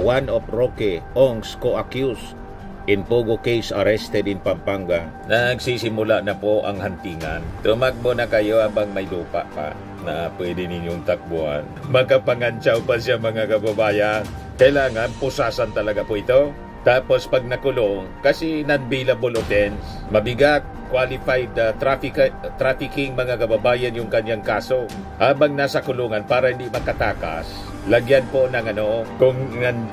one of Roque Ong's co-accused in Pogo case arrested in Pampanga. Nagsisimula na po ang hantingan. Tumakbo na kayo habang may lupa pa na pwede ninyong takbuhan. Magkapangantsaw pa siya mga kababayan. Kailangan pusasan talaga po ito. Tapos pag nakulong, kasi non-bailable offense, mabigat, qualified trafficking mga kababayan yung kanyang kaso. Habang nasa kulungan para hindi makatakas, lagyan po ng kung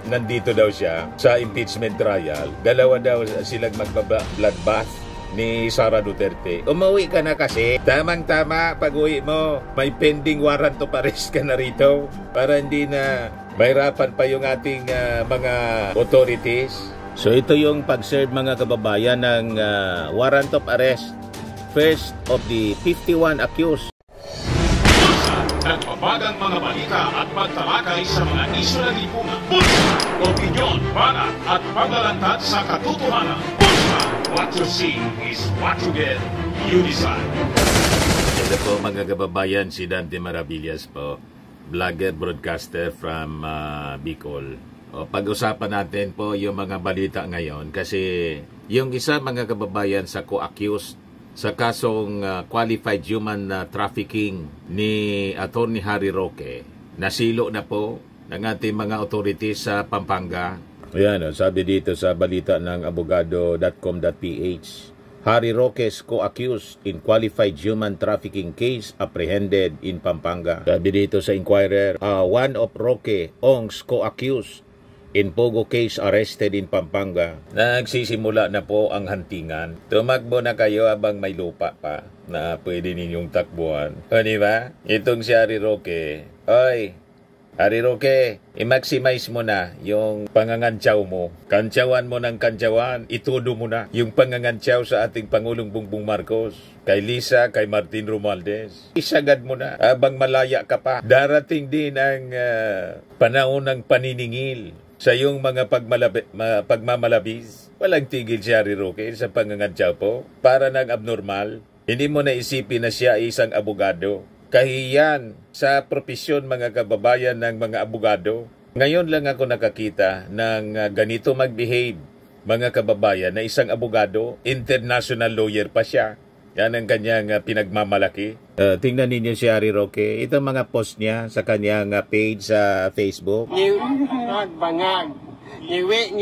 nandito daw siya sa impeachment trial, dalawa daw silang magba-bloodbath ni Sara Duterte. Umuwi ka na kasi. Tamang-tama, pag-uwi mo, may pending warrant of arrest ka na rito para hindi na mahirapan pa yung ating mga authorities. So ito yung pag-serve mga kababayan ng warrant of arrest. First of the 51 accused. Nagpapagang mga balita at pagtalakay sa mga isyu ng lipunan. Bulsa! Opinyon, banat at paglalantad sa katotohanan. Bulsa! What you see is what you get. You decide. Ito po mga kababayan, si Dante Maravillas po. Vlogger, broadcaster from Bicol. Pag-usapan natin po yung mga balita ngayon kasi yung isa mga kababayan sa co-accused sa kasong qualified human trafficking ni Attorney Harry Roque, nasilo na po ng ating mga authorities sa Pampanga. Ayan, sabi dito sa balita ng abogado.com.ph, Harry Roque's co-accused in qualified human trafficking case apprehended in Pampanga. Sabi dito sa Inquirer, one of Roque Ong's co-accused in Pogo case arrested in Pampanga. Nagsisimula na po ang hantingan. Tumakbo na kayo habang may lupa pa na pwede ninyong takbuhan. O diba? Itong si Harry Roque, oy, Harry Roque, i-maximize mo na yung pangangantsaw mo. Kantsawan mo ng kantsawan, itudo mo na yung pangangantsaw sa ating Pangulong Bongbong Marcos, kay Lisa, kay Martin Romualdez. Isagad mo na habang malaya ka pa. Darating din ang panahon ng paniningil sa iyong mga pagmamalabis. Walang tigil si Harry Roque sa pangangantsaw po. Para ng abnormal. Hindi mo naisipin na siya ay isang abogado. Kahiyan sa propesyon mga kababayan ng mga abogado. Ngayon lang ako nakakita ng ganito mag-behave mga kababayan na isang abogado, international lawyer pa siya. Yan ang kanyang pinagmamalaki. Tingnan ninyo si Harry Roque. Ito mga post niya sa kanyang page sa Facebook. Bangag. Ngiwi.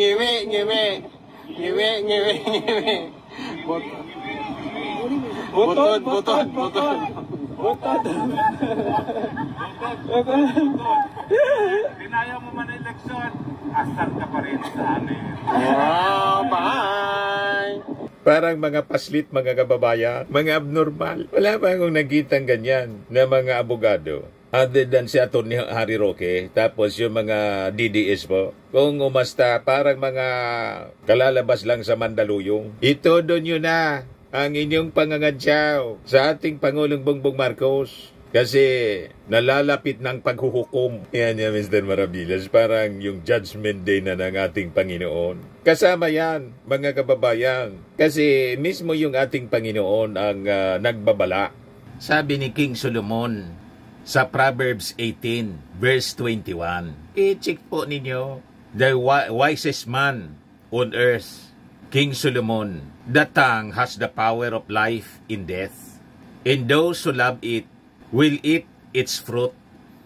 Butod. Dinaya mo man ang eleksyon, asar ka pa rin sa amin. Wow, bye! Parang mga paslit mga kababayan, mga abnormal. Wala ba akong nakitang ganyan na mga abogado? Other than si Atty. Harry Roque, tapos yung mga DDS po. Kung umasta, parang mga kalalabas lang sa Mandaluyong. Ito doon yun na ang inyong pangangantsaw sa ating Pangulong Bongbong Marcos. Kasi nalalapit ng paghuhukom. Yan yan, Mr. Maravillas. Parang yung judgment day na ng ating Panginoon. Kasama yan, mga kababayan. Kasi mismo yung ating Panginoon ang nagbabala. Sabi ni King Solomon sa Proverbs 18, verse 21. I-check po ninyo. The wisest man on earth, King Solomon, the tongue has the power of life and death. And those who love it will eat its fruit.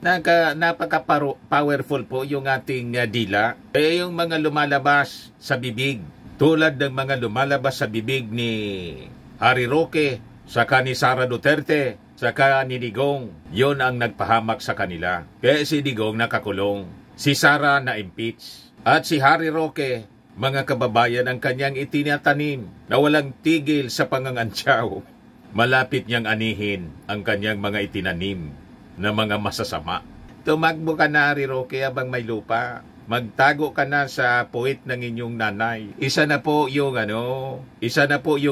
Napaka-powerful po yung ating dila. Kaya yung mga lumalabas sa bibig, tulad ng mga lumalabas sa bibig ni Harry Roque, saka ni Sara Duterte, saka ni Digong, yon ang nagpahamak sa kanila. Kaya si Digong nakakulong, si Sara na-impeach, at si Harry Roque, mga kababayan, ang kanyang itinatanim na walang tigil sa pangangantsaw. Malapit niyang anihin ang kanyang mga itinanim na mga masasama. Tumakbo ka na, Harry Roque, habang may lupa. Magtago ka na sa puwit ng inyong nanay. Isa na po yung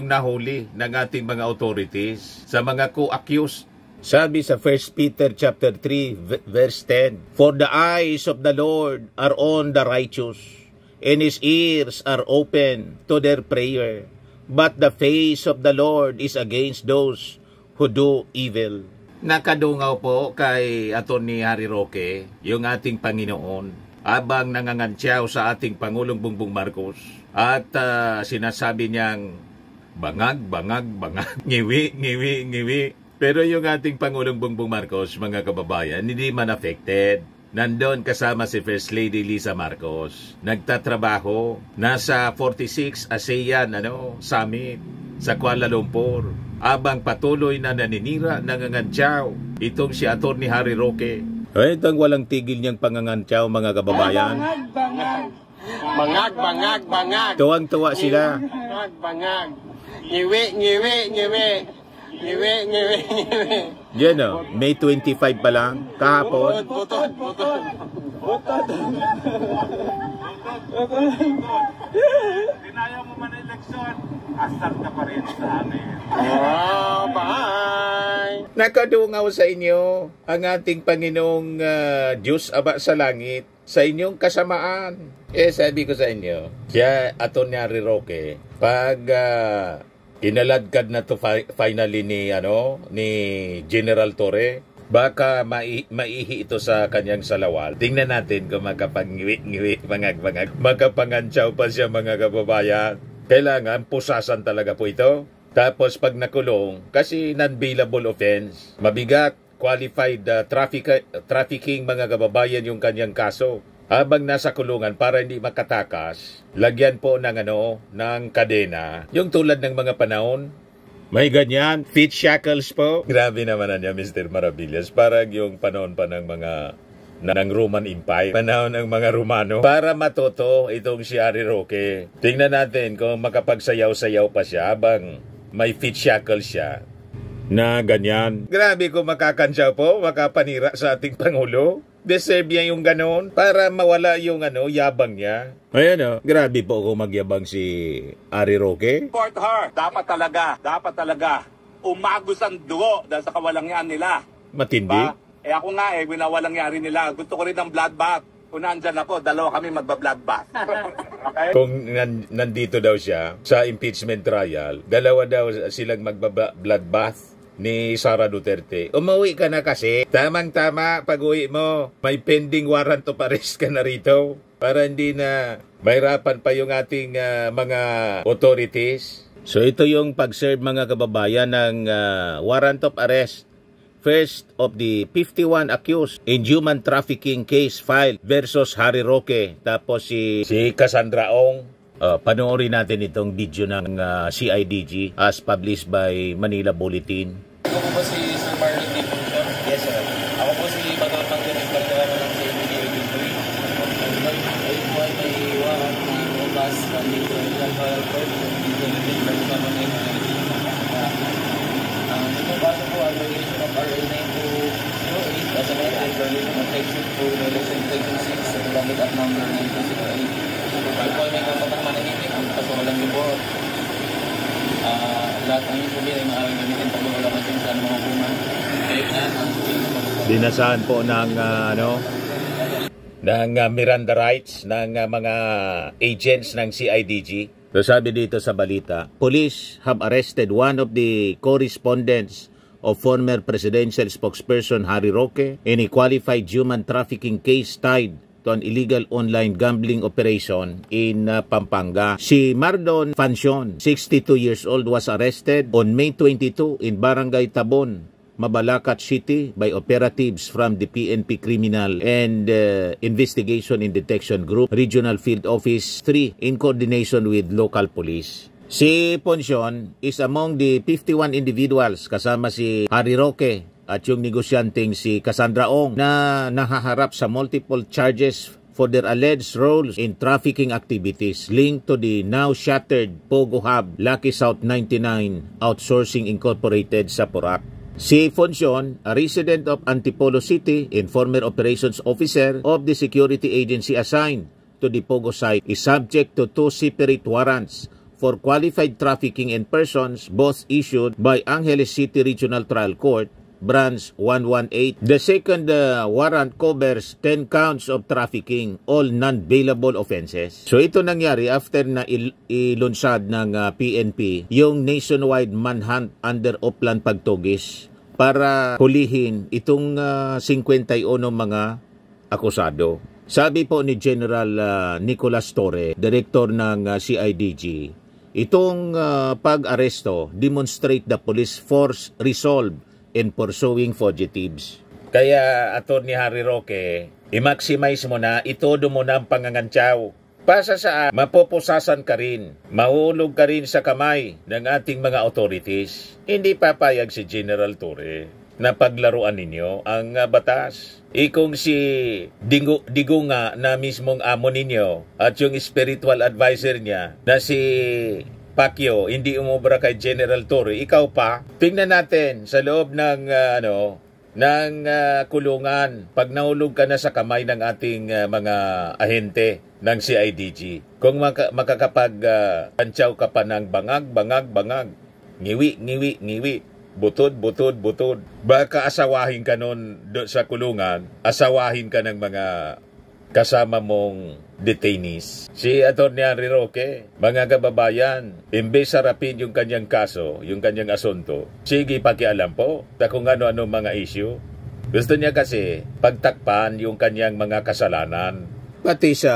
nahuli ng ating mga authorities sa mga co-accused. Sabi sa 1 Peter chapter 3 verse 10, For the eyes of the Lord are on the righteous, and His ears are open to their prayer. But the face of the Lord is against those who do evil. Nakadungaw po kay Atty. Harry Roque, yung ating Panginoon. abang nangangantyaw sa ating Pangulong Bongbong Marcos at sinasabi niyang bangag, bangag, bangag, ngiwi, ngiwi, ngiwi. Pero yung ating Pangulong Bongbong Marcos, mga kababayan, hindi man affected. Nandun kasama si First Lady Liza Marcos. Nagtatrabaho, nasa 46 ASEAN Summit sa Kuala Lumpur. Abang patuloy na naninira, nangangantyaw itong si Atty. Harry Roque. Itong walang tigil niyang pangangantyaw, mga kababayan. Bangag, bangag. Bangag, bangag, bangag. Tuwang-tuwa sila. Bangag, bangag. Ngiwi, ngiwi, ngiwi. Ngiwi, ngiwi, ngiwi. Yan May 25 pa lang, kahapon. Butod, butod. Butod. Dinaya mo man ang eleksyon, asar ka pa rin sa amin. Oh, bye. Nakadungaw sa inyo ang ating Panginoong Diyos Aba sa langit sa inyong kasamaan. Sabi ko sa inyo, siya Atty. Harry Roque, pag inaladkad na to finally ni General Torre, baka maihi ito sa kanyang salawal. Tingnan natin kung makapag-ngiwi, bangag-bangag, makapangantsaw pa siya, mga kababayan. Kailangan pusasan talaga po ito. Tapos pag nakulong, kasi non-bailable offense, mabigat, qualified trafficking, mga kababayan, yung kanyang kaso. Habang nasa kulungan, para hindi makatakas, lagyan po ng ng kadena. Yung tulad ng mga panahon, may ganyan, feet shackles po. Grabe naman niya, Mr. Maravillas. Parang yung panahon pa ng ng Roman Empire, panahon ng mga Romano. Para matuto itong si Harry Roque. Tingnan natin kung makapagsayaw-sayaw pa siya habang may feet shackles siya. Na ganyan. Grabe kung makakansya po, makapanira sa ating Pangulo. Deserve niya yung ganon para mawala yung yabang niya. Ayan grabe po kung magyabang si Harry Roque. Support her. Dapat talaga umagos ang dugo dahil sa kawalangyaan nila. Matindi. Ako nga winawalangyari nila. Gusto ko rin ng bloodbath. Kung nandyan ako, dalawa kami magba-bloodbath. Okay? Kung nandito daw siya sa impeachment trial, dalawa daw silang magba-bloodbath ni Sara Duterte. Umuwi ka na kasi. Tamang-tama pag-uwi mo. May pending warrant of arrest ka na rito. Para hindi na mahirapan pa yung ating mga authorities. So ito yung pag-serve, mga kababayan, ng warrant of arrest. First of the 51 accused in human trafficking case filed versus Harry Roque. Tapos si Cassandra Ong. Panoorin natin itong video ng CIDG as published by Manila Bulletin. Ako po si Sir Marlon D. Punson. Yes, sir. Ako po si Batang Director ng CIDG Agency. Ay po ay may warrant na bukas kami sa Ilan Royal Court. Dito na din kasama ng itong kaso po ay violation of RA 9208 as amended violation of section 2 violation section 6 sa gamit at number 9208. Ito po ay may kapatang manahimik ang kaso walang libot. Lahat ng usually ay maaaring gamitin pag wala natin sa mga bunga. Dinasahan po ng Miranda rights ng mga agents ng CIDG. So sabi dito sa balita, police have arrested one of the correspondents of former presidential spokesperson Harry Roque in a qualified human trafficking case tied to an illegal online gambling operation in Pampanga. Si Mardon Fancion, 62 years old, was arrested on May 22 in Barangay Tabon, Mabalacat City by operatives from the PNP Criminal and Investigation and Detection Group, Regional Field Office 3 in coordination with local police. Si Poncion is among the 51 individuals kasama si Harry Roque at yung negosyanteng si Cassandra Ong na nahaharap sa multiple charges for their alleged roles in trafficking activities linked to the now shattered Pogo Hub Lucky South 99 Outsourcing Incorporated sa Porac. Si Foncion, a resident of Antipolo City and former operations officer of the security agency assigned to the Pogo site, is subject to 2 separate warrants for qualified trafficking in persons, both issued by Angeles City Regional Trial Court, Branch 118. The second warrant covers 10 counts of trafficking, all non-bailable offenses. So ito nangyari after na ilunsad ng PNP yung nationwide manhunt under Oplan Pagtugis para hulihin itong 51 mga akusado. Sabi po ni General Nicolas Torre, Director ng CIDG, itong pag-aresto demonstrate the police force resolve in pursuing fugitives. Kaya, Atty. Harry Roque, i-maximize mo na, itodo mo na ang pangangantyaw. Pasa sa mapupusasan ka rin, mahulog ka rin sa kamay ng ating mga authorities. Hindi papayag si General Torre na paglaruan ninyo ang batas. Kung si Digunga na mismong amo ninyo at yung spiritual advisor niya na si Pacquiao hindi umubra kay General Torre, ikaw pa, tingnan natin sa loob ng kulungan pag nahulog ka na sa kamay ng ating mga ahente ng CIDG. Kung makakapag-antyaw ka pa ng bangag, ngiwi, butod, baka asawahin ka nun sa kulungan, asawahin ka ng mga kasama mong detainees. Si Atty. Harry Roque, mga kababayan, imbes sarapin yung kanyang kaso, yung kanyang asunto, sige pakialam po sa kung ano-ano mga issue. Gusto niya kasi pagtakpan yung kanyang mga kasalanan. Pati sa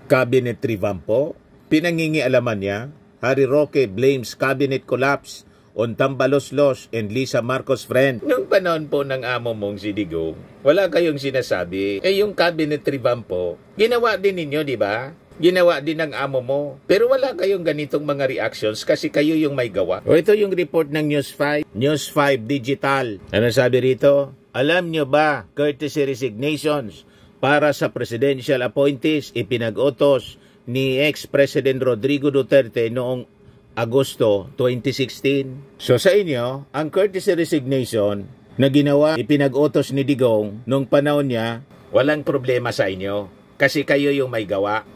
cabinet revamp po, pinangingialaman niya, Harry Roque blames cabinet collapse on Tambaloslos and Lisa Marcos friend. Nung panahon po ng amo mong si Digong, wala kayong sinasabi. Yung cabinet revamp po, ginawa din ninyo, di ba? Ginawa din ng amo mo. Pero wala kayong ganitong mga reactions kasi kayo yung may gawa. O ito yung report ng News 5. News 5 Digital. Ano sabi rito? Alam nyo ba, courtesy resignations para sa presidential appointees ipinag-utos ni ex-President Rodrigo Duterte noong Agosto 2016. So sa inyo, ang courtesy resignation na ginawa, ipinag-utos ni Digong nung panahon niya, walang problema sa inyo. Kasi kayo yung may gawa.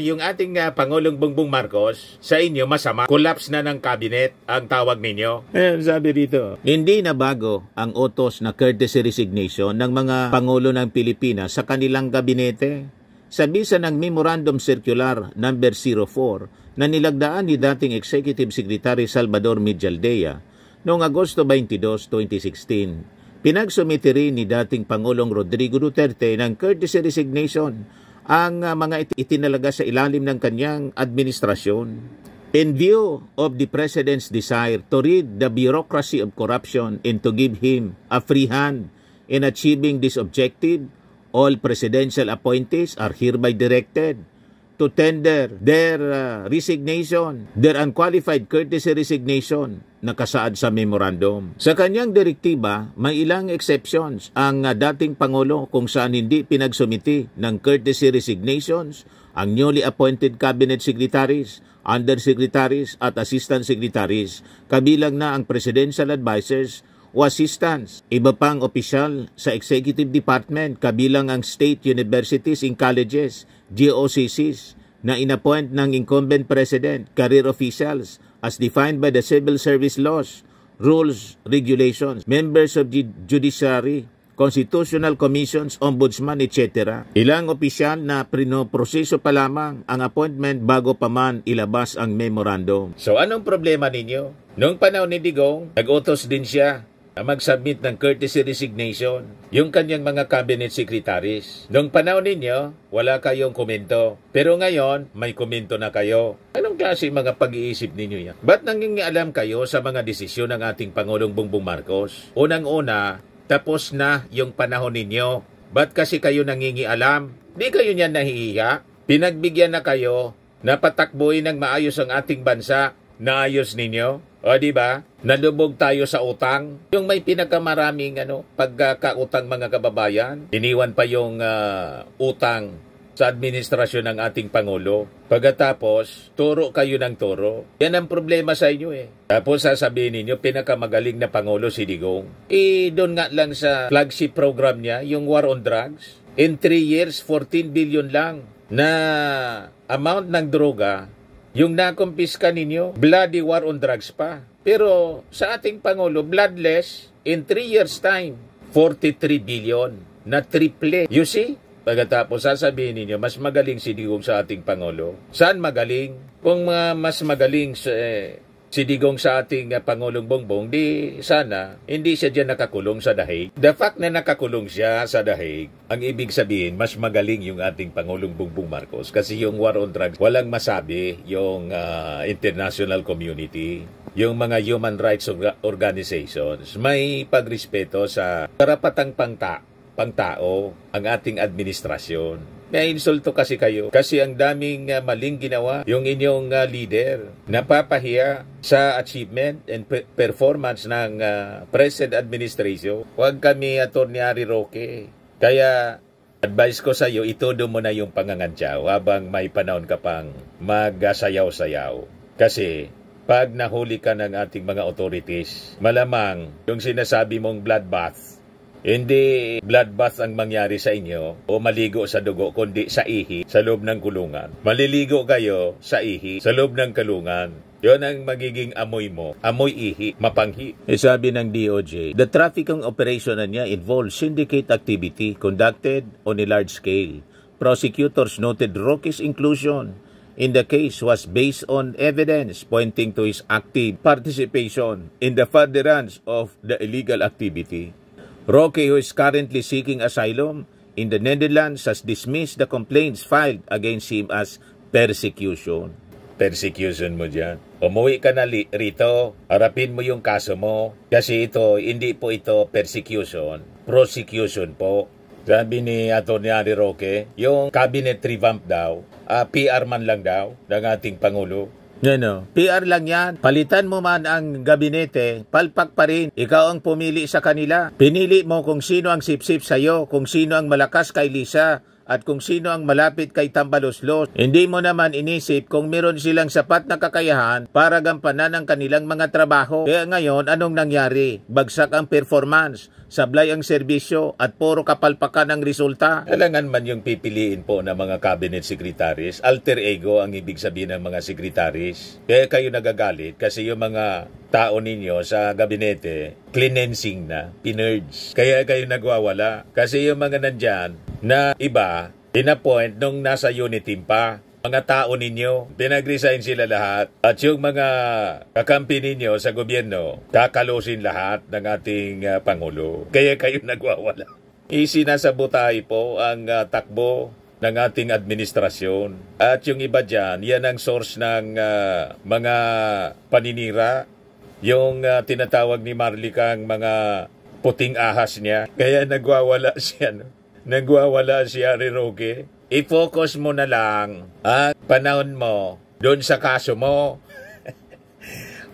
Yung ating Pangulong Bongbong Marcos, sa inyo masama. Collapse na ng cabinet ang tawag ninyo. Sabi dito, hindi na bago ang utos na courtesy resignation ng mga Pangulo ng Pilipinas sa kanilang gabinete. Sa bisa ng Memorandum Circular No. 04 na nilagdaan ni dating Executive Secretary Salvador Medialdea noong Agosto 22, 2016. Pinagsumiti rin ni dating Pangulong Rodrigo Duterte ng courtesy resignation ang mga itinalaga sa ilalim ng kanyang administrasyon. In view of the President's desire to rid the bureaucracy of corruption and to give him a free hand in achieving this objective, all presidential appointees are hereby directed to tender their resignation, their unqualified courtesy resignation na kasaad sa memorandum. Sa kanyang direktiba, may ilang exceptions ang dating Pangulo kung saan hindi pinagsumiti ng courtesy resignations ang newly appointed cabinet secretaries, undersecretaries at assistant secretaries, kabilang na ang presidential advisors o assistants, iba pang opisyal sa executive department, kabilang ang state universities and colleges, GOCCs, na inappoint ng incumbent president, career officials, as defined by the civil service laws, rules, regulations, members of the judiciary, constitutional commissions, ombudsman, etc. Ilang opisyal na prinoproseso pa lamang ang appointment bago pa man ilabas ang memorandum. So anong problema ninyo? Noong panahon ni Digong, nag-utos din siya mag-submit ng courtesy resignation yung kanyang mga cabinet secretaries. Noong panahon ninyo, wala kayong komento. Pero ngayon, may komento na kayo. Anong klase mga pag-iisip ninyo yan? Ba't nangingialam kayo sa mga desisyon ng ating Pangulong Bongbong Marcos? Unang-una, tapos na yung panahon ninyo. Ba't kasi kayo nangingialam? Di kayo niyan nahihiya? Pinagbigyan na kayo na patakbuhin ng maayos ang ating bansa. Naayos ninyo? O di ba? Nalubog tayo sa utang. Yung may pinakamaraming pagkakautang mga kababayan. Iniwan pa yung utang sa administrasyon ng ating Pangulo. Pagkatapos, turo kayo ng turo. Yan ang problema sa inyo eh. Tapos sasabihin ninyo, pinakamagaling na Pangulo si Digong. Doon nga lang sa flagship program niya, yung War on Drugs. In 3 years, 14 billion lang na amount ng droga yung nakumpiska ninyo. Bloody war on drugs pa. Pero sa ating Pangulo, bloodless, in 3 years time, 43 billion na triple. You see? Pagkatapos sasabihin ninyo, mas magaling si Digong sa ating Pangulo. Saan magaling? Kung mas magaling sidigong sa ating Pangulong Bongbong, di sana hindi siya dyan nakakulong sa dahig. The fact na nakakulong siya sa dahig, ang ibig sabihin, mas magaling yung ating Pangulong Bongbong Marcos kasi yung war on drugs, walang masabi yung international community, yung mga human rights organizations, may pagrespeto sa karapatang pangtao ang ating administrasyon. May insulto kasi kayo kasi ang daming maling ginawa yung inyong leader. Napapahiya sa achievement and performance ng present administration. Huwag kami, Atty. Harry Roque. Kaya advice ko sa iyo, itudo mo na yung pangangantyaw habang may panahon ka pang magsayaw-sayaw. Kasi pag nahuli ka ng ating mga authorities, malamang yung sinasabi mong bloodbath, hindi bloodbath ang mangyari sa inyo o maligo sa dugo, kundi sa ihi sa loob ng kulungan. Maliligo kayo sa ihi sa loob ng kulungan. Yon ang magiging amoy mo. Amoy ihi, mapanghi. Sabi ng DOJ, the trafficking operation na niya involves syndicate activity conducted on a large scale. Prosecutors noted Roque's inclusion in the case was based on evidence pointing to his active participation in the furtherance of the illegal activity. Roque, who is currently seeking asylum in the Netherlands, has dismissed the complaints filed against him as persecution. Persecution mo dyan. Umuwi ka na rito, harapin mo yung kaso mo. Kasi hindi po ito persecution, prosecution po. Sabi ni Atty. Harry Roque, yung cabinet revamp daw, PR man lang daw ng ating Pangulo. PR lang yan. Palitan mo man ang gabinete, palpak pa rin. Ikaw ang pumili sa kanila. Pinili mo kung sino ang sipsip sa'yo, kung sino ang malakas kay Lisa, at kung sino ang malapit kay Tambaloslos. Hindi mo naman inisip kung meron silang sapat na kakayahan para gampanan ang kanilang mga trabaho. Kaya ngayon, anong nangyari? Bagsak ang performance, sablay ang serbisyo, at puro kapalpakan ang resulta. Kailangan man yung pipiliin po ng mga cabinet secretaries. Alter ego ang ibig sabihin ng mga secretaries. Kaya kayo nagagalit kasi yung mga tao ninyo sa gabinete, cleansing na, pinurge. Kaya kayo nagwawala. Kasi yung mga nandyan na iba, in-appoint nung nasa unit team pa. Mga tao ninyo, pinag-resign sila lahat. At yung mga kakampi ninyo sa gobyerno, kakalosin lahat ng ating Pangulo. Kaya kayo nagwawala. Isinasabotay po ang takbo ng ating administrasyon. At yung iba dyan, yan ang source ng mga paninira. Yung tinatawag ni Marlikang mga puting ahas niya. Kaya nagwawala siya. Nagwawala si Harry Roque. I-focus mo na lang ang panahon mo doon sa kaso mo.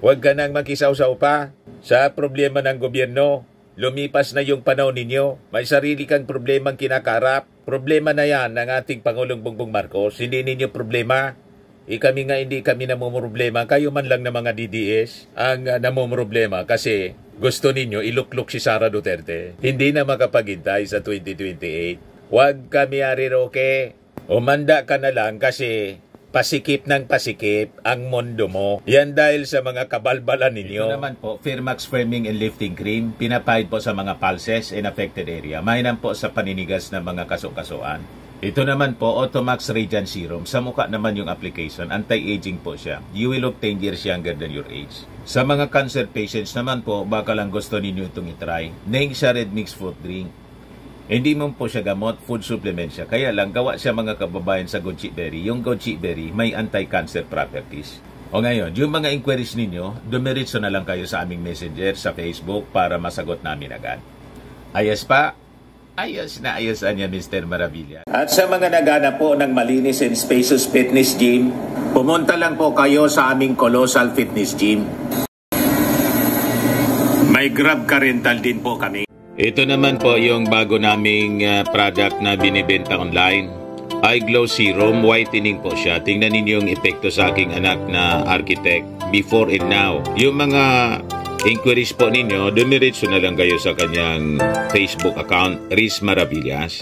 Huwag ka nang makisaw-saw pa sa problema ng gobyerno. Lumipas na yung panahon ninyo. May sarili kang problemang kinakarap. Problema na yan ng ating Pangulong Bongbong Marcos. Hindi ninyo problema. Kami nga hindi kami namumroblema. Kayo man lang ng mga DDS ang namumroblema kasi gusto ninyo ilukluk si Sara Duterte. Hindi na makapaghintay sa 2028. Huwag kami, Harry Roque. Umanda ka na lang kasi pasikip ng pasikip ang mundo mo. Yan dahil sa mga kabalbalan ninyo. Ito naman po, Firmax Firming and Lifting Cream. Pinapahid po sa mga pulses in affected area. Mainam po sa paninigas ng mga kasukasuan. Ito naman po, Automax Radiant Serum. Sa mukha naman yung application. Anti-aging po siya. You will look 10 years younger than your age. Sa mga cancer patients naman po, baka lang gusto ninyo itong itry. Neng siya red mixed fruit drink. Hindi mo po siya gamot, food supplement siya. Kaya lang, gawa siya mga kababayan sa goji berry. Yung goji berry, may anti-cancer properties. O ngayon, yung mga inquiries ninyo, dumiritso na lang kayo sa aming messenger sa Facebook para masagot namin agad. Ayos pa? Ayos na ayos niya, Mr. Maravilla. At sa mga naghanap po ng malinis and spacious fitness gym, pumunta lang po kayo sa aming Colossal Fitness Gym. May Grab car rental din po kami. Ito naman po yung bago naming product na binibenta online. Eye Glow Serum, whitening po siya. Tingnan ninyo yung epekto sa aking anak na architect before and now. Yung mga inquiries po ninyo, dumiretso na lang kayo sa kanyang Facebook account, Riz Maravillas.